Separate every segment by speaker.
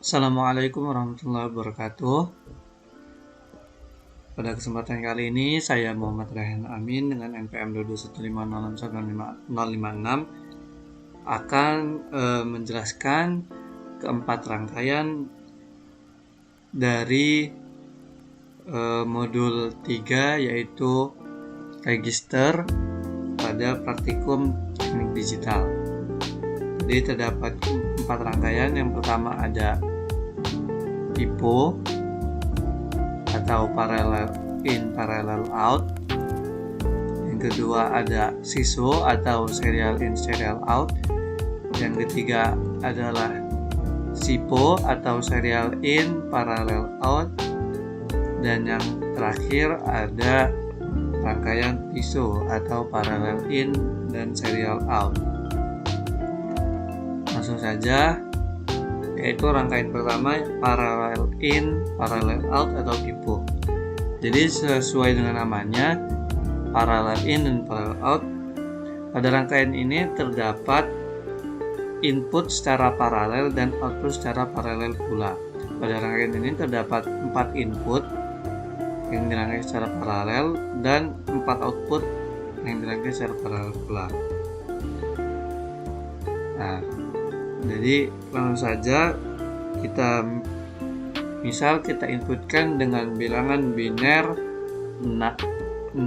Speaker 1: Assalamualaikum warahmatullahi wabarakatuh. Pada kesempatan kali ini saya Muhammad Rehan Amin dengan NPM 215061056 akan menjelaskan keempat rangkaian dari modul 3 yaitu register pada praktikum teknik digital. Jadi terdapat 4 rangkaian. Yang pertama ada PIPO atau parallel in parallel out. Yang kedua ada SISO atau serial in serial out. Yang ketiga adalah SIPO atau serial in parallel out. Dan yang terakhir ada rangkaian PISO atau parallel in dan serial out. Langsung saja, yaitu rangkaian pertama parallel in, parallel out atau PIPO. Jadi sesuai dengan namanya, parallel in dan parallel out. Pada rangkaian ini terdapat input secara paralel dan output secara paralel pula. Pada rangkaian ini terdapat 4 input yang dirangkai secara paralel dan 4 output yang dirangkai secara paralel pula. Nah, jadi langsung saja kita inputkan dengan bilangan biner 6,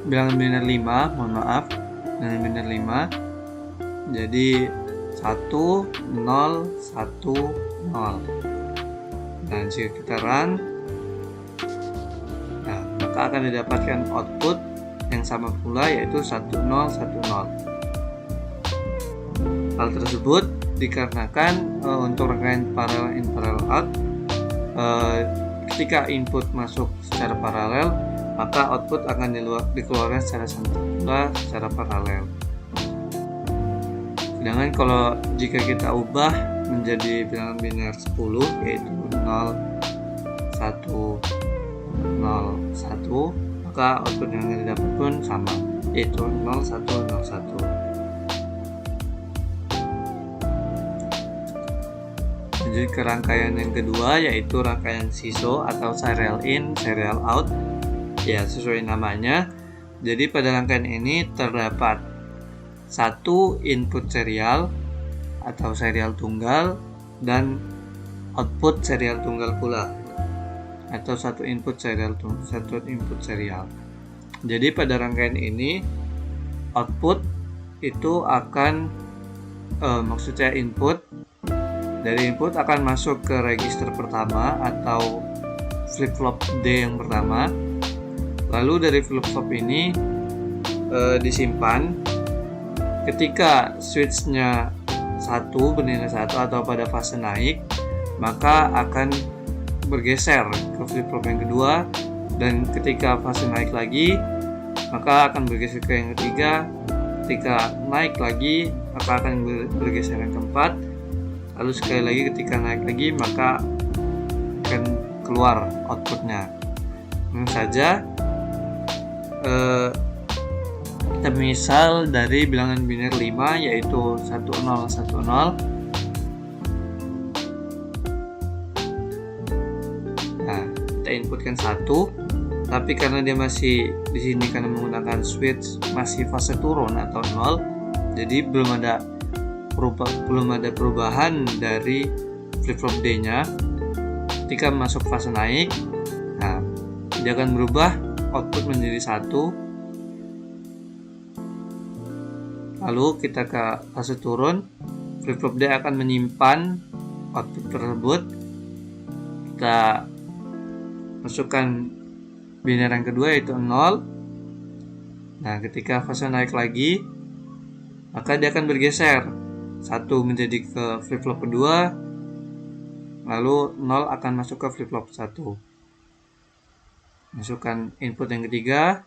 Speaker 1: bilangan biner 5, mohon maaf, bilangan biner 5. Jadi 1 0 1 0. Dan jika kita run, maka akan didapatkan output yang sama pula, yaitu 10 10. Hal tersebut dikarenakan untuk rangkaian parallel in parallel out, ketika input masuk secara paralel, maka output akan dikeluarkan secara sama pula secara paralel. Sedangkan kalau jika kita ubah menjadi bilangan biner 10, yaitu 0 1 0 1, maka output yang didapat pun sama, yaitu 0 1 0 1. Jadi ke rangkaian yang kedua, yaitu rangkaian SISO atau serial in serial out. Ya, sesuai namanya. Jadi pada rangkaian ini terdapat 1 input serial atau serial tunggal dan output serial tunggal pula, atau 1 input serial. Jadi pada rangkaian ini output itu akan maksudnya input akan masuk ke register pertama atau flip-flop D yang pertama. Lalu dari flip-flop ini disimpan. Ketika switch-nya 1 bernilai 1 atau pada fase naik, maka akan bergeser ke flip-flop yang kedua, dan ketika fase naik lagi, maka akan bergeser ke yang ketiga. Ketika naik lagi, maka akan bergeser yang keempat. Lalu sekali lagi ketika naik lagi, maka akan keluar outputnya. Langsung saja kita misal dari bilangan biner 5, yaitu 10 10. Nah, kita inputkan 1, tapi karena dia masih di sini karena menggunakan switch masih fase turun atau 0, jadi belum ada perubahan dari flip-flop D-nya. Ketika masuk fase naik, dia akan berubah output menjadi 1. Lalu kita ke fase turun, flip-flop D akan menyimpan output tersebut. Kita masukkan biner yang kedua, yaitu 0. Nah, ketika fase naik lagi, maka dia akan bergeser 1 menjadi ke flip-flop kedua, lalu 0 akan masuk ke flip-flop 1. Masukkan input yang ketiga.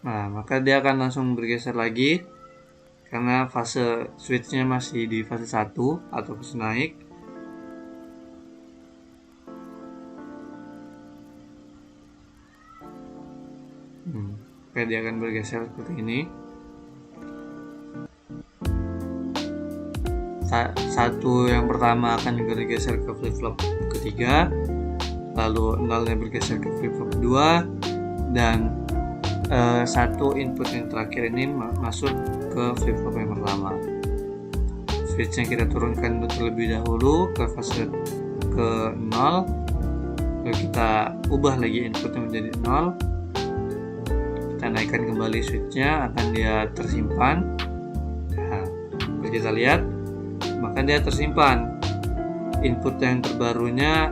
Speaker 1: Nah, maka dia akan langsung bergeser lagi karena fase switch-nya masih di fase 1 atau fase naik. Dia akan bergeser seperti ini. Satu yang pertama akan bergeser ke flip-flop ketiga, lalu 0-nya bergeser ke flip-flop kedua, dan satu input yang terakhir ini masuk ke flip-flop yang pertama. Switchnya kita turunkan terlebih dahulu ke fase ke 0, lalu kita ubah lagi inputnya menjadi 0. Kita naikkan kembali switchnya, akan dia tersimpan. Nah, kalau kita lihat, maka dia tersimpan. Input yang terbarunya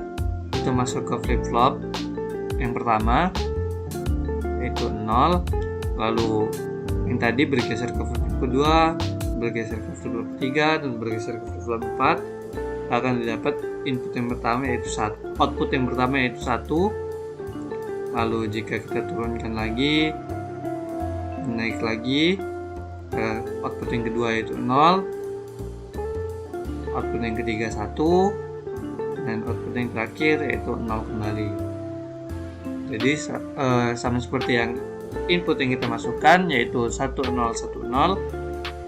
Speaker 1: itu masuk ke flip-flop yang pertama, yaitu 0, lalu yang tadi bergeser ke flip-flop kedua, bergeser ke flip-flop ketiga, dan bergeser ke flip-flop 4. Akan didapat input yang pertama yaitu 1, output yang pertama yaitu 1. Lalu jika kita turunkan lagi, naik lagi ke output yang kedua yaitu 0, output yang ketiga 1, dan output yang terakhir yaitu 0 kembali. Jadi sama seperti yang input yang kita masukkan yaitu 1010,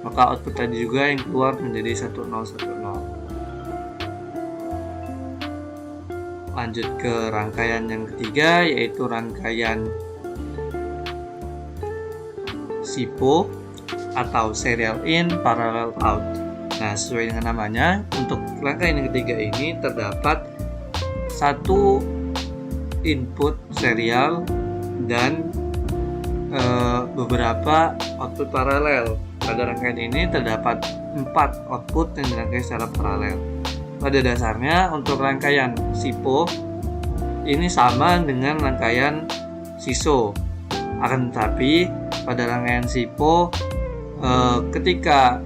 Speaker 1: maka output tadi juga yang keluar menjadi 1010. Lanjut ke rangkaian yang ketiga, yaitu rangkaian SIPO atau Serial In Parallel Out. Nah, sesuai dengan namanya, untuk rangkaian yang ketiga ini terdapat satu input serial dan beberapa output paralel. Pada rangkaian ini terdapat 4 output yang dirangkai secara paralel. Pada dasarnya untuk rangkaian SIPO ini sama dengan rangkaian SISO. Akan tetapi pada rangkaian SIPO ketika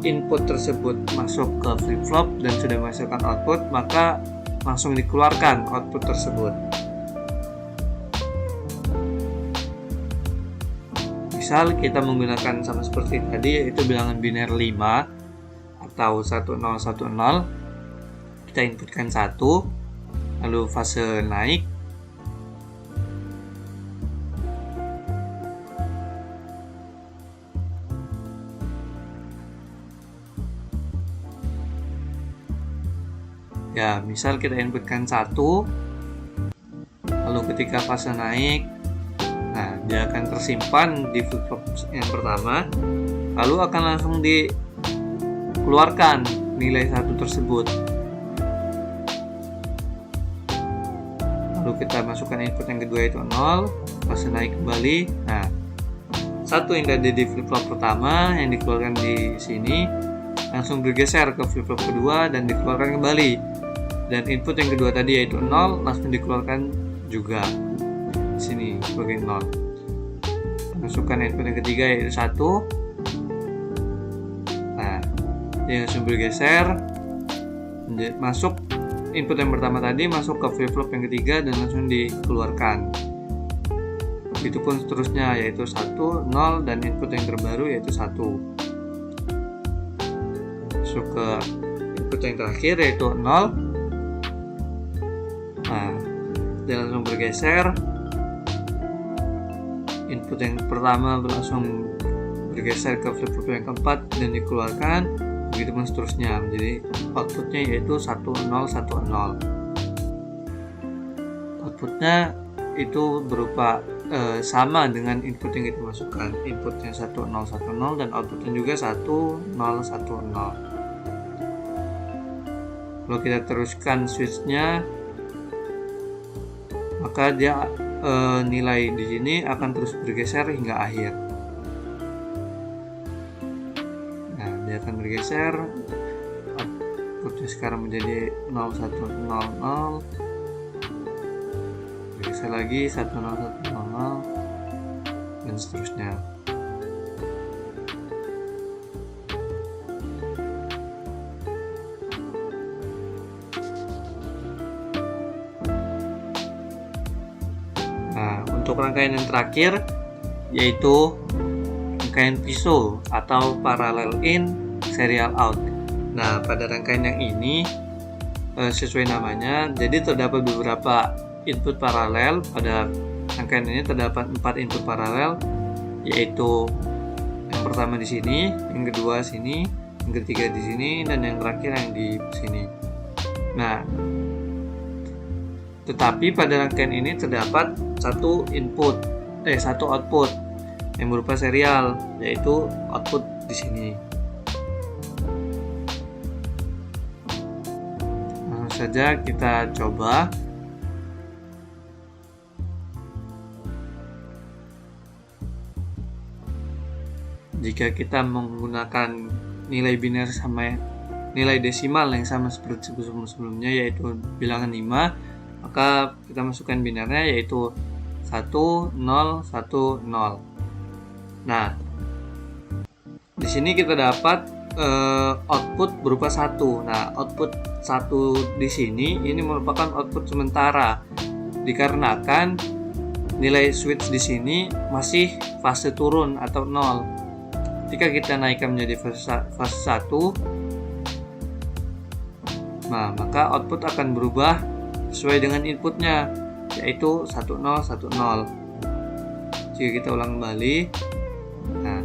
Speaker 1: input tersebut masuk ke flip-flop dan sudah menghasilkan output, maka langsung dikeluarkan output tersebut. Misal kita menggunakan sama seperti tadi, yaitu bilangan biner 5 atau 1010, kita inputkan 1, lalu fase naik, ya misal kita inputkan 1, lalu ketika fase naik, nah dia akan tersimpan di flip-flop yang pertama, lalu akan langsung dikeluarkan nilai 1 tersebut. Lalu kita masukkan input yang kedua yaitu 0, fase naik kembali. Nah, 1 yang ada di flip-flop pertama yang dikeluarkan di sini langsung bergeser ke flip-flop kedua dan dikeluarkan kembali. Dan input yang kedua tadi yaitu 0 langsung dikeluarkan juga di sini sebagai 0. Masukkan input yang ketiga yaitu 1. Nah, dia langsung bergeser masuk input yang pertama tadi masuk ke flip-flop yang ketiga dan langsung dikeluarkan. Begitupun seterusnya, yaitu 1, 0, dan input yang terbaru yaitu 1. Masuk ke input yang terakhir yaitu 0. Nah, dia langsung bergeser. Input yang pertama langsung bergeser ke flip-flop yang keempat dan dikeluarkan. Begitupun seterusnya, menjadi outputnya yaitu 1010. Outputnya itu berupa sama dengan input yang kita masukkan, inputnya 1010 dan outputnya juga 1010. Kalau kita teruskan switchnya, maka dia nilai di sini akan terus bergeser hingga akhir. Nah, dia akan bergeser, outputnya sekarang menjadi 0100, bergeser lagi 10100, dan seterusnya. Nah, untuk rangkaian yang terakhir yaitu rangkaian PISO atau Parallel In Serial Out. Nah, pada rangkaian yang ini sesuai namanya, jadi terdapat beberapa input paralel. Pada rangkaian ini terdapat 4 input paralel, yaitu yang pertama di sini, yang kedua sini, yang ketiga di sini, dan yang terakhir yang di sini. Nah, tetapi pada rangkaian ini terdapat satu output yang berupa serial, yaitu output di sini. Langsung saja kita coba. Jika kita menggunakan nilai biner sama nilai desimal yang sama seperti sebelumnya, yaitu bilangan 5, maka kita masukkan binernya yaitu 1, 0, 1, 0. Nah, di sini kita dapat output berupa 1. Nah, output 1 di sini ini merupakan output sementara dikarenakan nilai switch di sini masih fase turun atau 0. Ketika kita naikkan menjadi fase 1, nah, maka output akan berubah sesuai dengan inputnya, yaitu 1, 0, 1, 0. Jika kita ulang kembali, nah,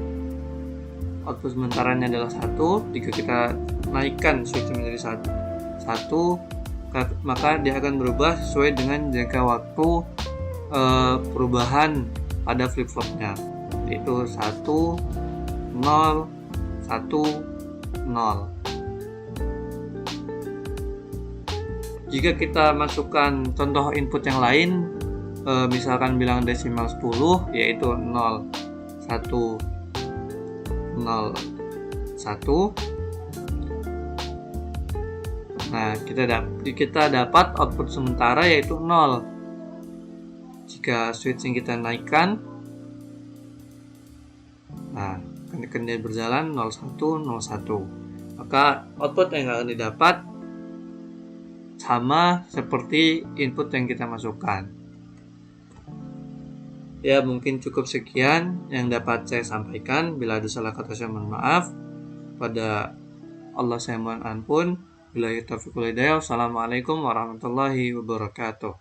Speaker 1: output sementaranya adalah 1. Jika kita naikkan switch menjadi 1, maka dia akan berubah sesuai dengan jangka waktu perubahan pada flip-flopnya, yaitu 1, 0, 1, 0. Jika kita masukkan contoh input yang lain, misalkan bilangan desimal 10, yaitu 0, 1, 0, 1. Nah, kita dapat output sementara yaitu 0. Jika switch yang kita naikkan, nah, akan dia berjalan 01, 01. Maka output yang akan didapat sama seperti input yang kita masukkan. Ya, mungkin cukup sekian yang dapat saya sampaikan. Bila ada salah kata saya mohon maaf. Pada Allah saya mohon ampun. Billahi taufiq wal hidayah. Wassalamualaikum warahmatullahi wabarakatuh.